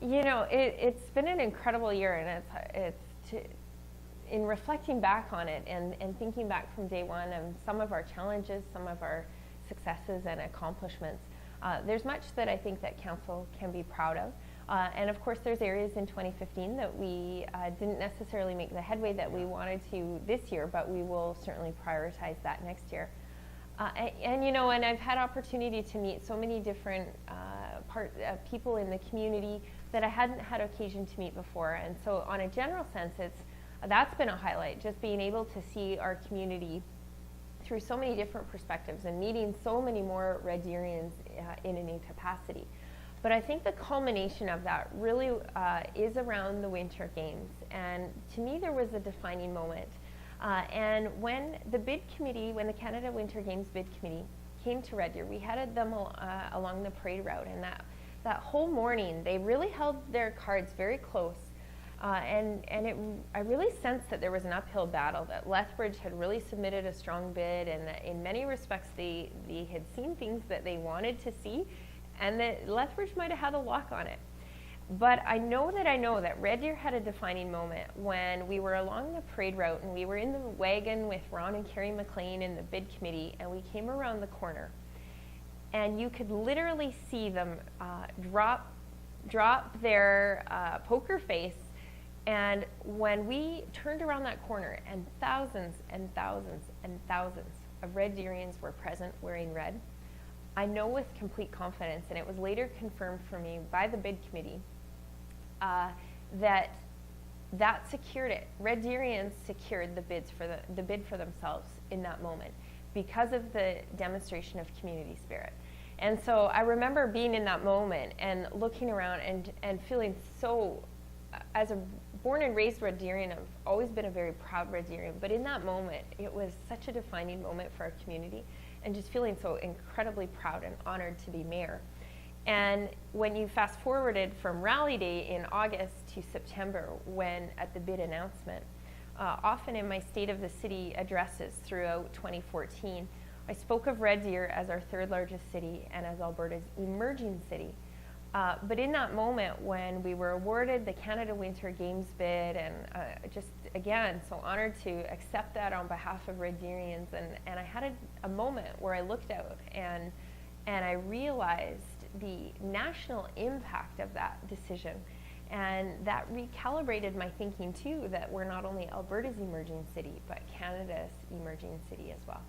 It's been an incredible year, and in reflecting back on it and thinking back from day one and some of our challenges, some of our successes and accomplishments, there's much that I think that council can be proud of. And of course, there's areas in 2015 that we didn't necessarily make the headway that we wanted to this year, but we will certainly prioritize that next year. And I've had opportunity to meet so many different people in the community that I hadn't had occasion to meet before. And so on a general sense, that's been a highlight, just being able to see our community through so many different perspectives and meeting so many more Red Deerians in a new capacity. But I think the culmination of that really is around the Winter Games. And to me, there was a defining moment. And when the Canada Winter Games Bid Committee came to Red Deer, we headed them along the parade route. And that whole morning, they really held their cards very close. I really sensed that there was an uphill battle, that Lethbridge had really submitted a strong bid, and that in many respects they had seen things that they wanted to see, and that Lethbridge might have had a lock on it. But I know that Red Deer had a defining moment when we were along the parade route and we were in the wagon with Ron and Carrie McLean in the bid committee, and we came around the corner and you could literally see them drop their poker face. And when we turned around that corner and thousands and thousands and thousands of Red Deerians were present wearing red, I know with complete confidence, and it was later confirmed for me by the bid committee, that secured it. Red Deerians secured the bid for themselves in that moment because of the demonstration of community spirit. And so I remember being in that moment and looking around and feeling so, as a born and raised Red Deerian, I've always been a very proud Red Deerian, but in that moment, it was such a defining moment for our community, and just feeling so incredibly proud and honored to be mayor. And when you fast forwarded from Rally Day in August to September, when at the bid announcement, often in my State of the City addresses throughout 2014, I spoke of Red Deer as our third largest city and as Alberta's emerging city. But in that moment when we were awarded the Canada Winter Games bid, and just again so honored to accept that on behalf of Red Deerians, and I had a moment where I looked out and I realized the national impact of that decision, and that recalibrated my thinking too, that we're not only Alberta's emerging city but Canada's emerging city as well.